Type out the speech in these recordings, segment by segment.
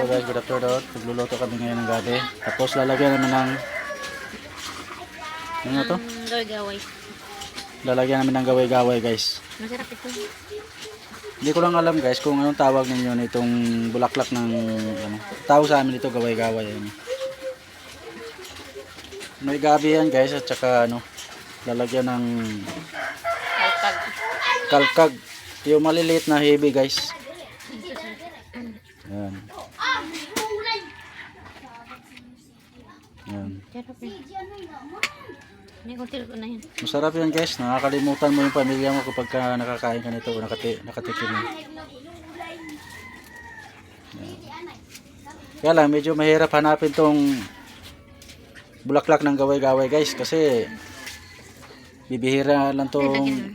Hello guys, good afternoon. Nagluluto kami ngayon ng gabi. Tapos lalagyan namin ng ano to? Gaway. Lalagyan namin ng gaway-gaway guys. Masarap ito. Hindi ko lang alam guys kung anong tawag ninyo nitong bulaklak ng ano. Tawag sa amin ito gaway-gaway yan. May gabi yan guys at saka ano lalagyan ng Kalkag. kalkag. Yung maliliit na heavy guys. Yan. Yan. Sarap eh. May kontil ko na yan. Masarap yan guys. Nakakalimutan mo yung pamilya mo kapag ka nakakain ka nito o nakatikim mo. Yan. Kaya lang medyo mahirap hanapin tong bulaklak ng gaway-gaway guys kasi bibihira lang tong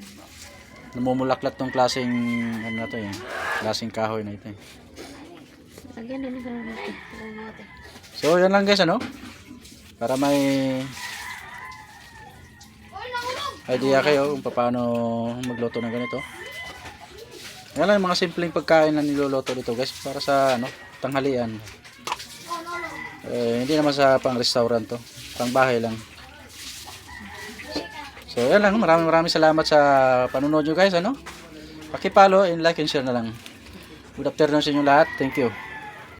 namumulaklak tong klaseng ano na to eh. Klaseng kahoy na ito eh. Lagyan din sa natin. So yan lang guys ano. Para may idea kayo kung paano magluto ng ganito. Yan lang yung mga simpleng pagkain na niluluto dito guys para sa ano, tanghalian. Hindi naman sa pang restaurant to, pang bahay lang. So yan lang, maraming salamat sa panonood nyo guys ano. Paki-follow and like and share na lang. Good afternoon sa inyo lahat. Thank you.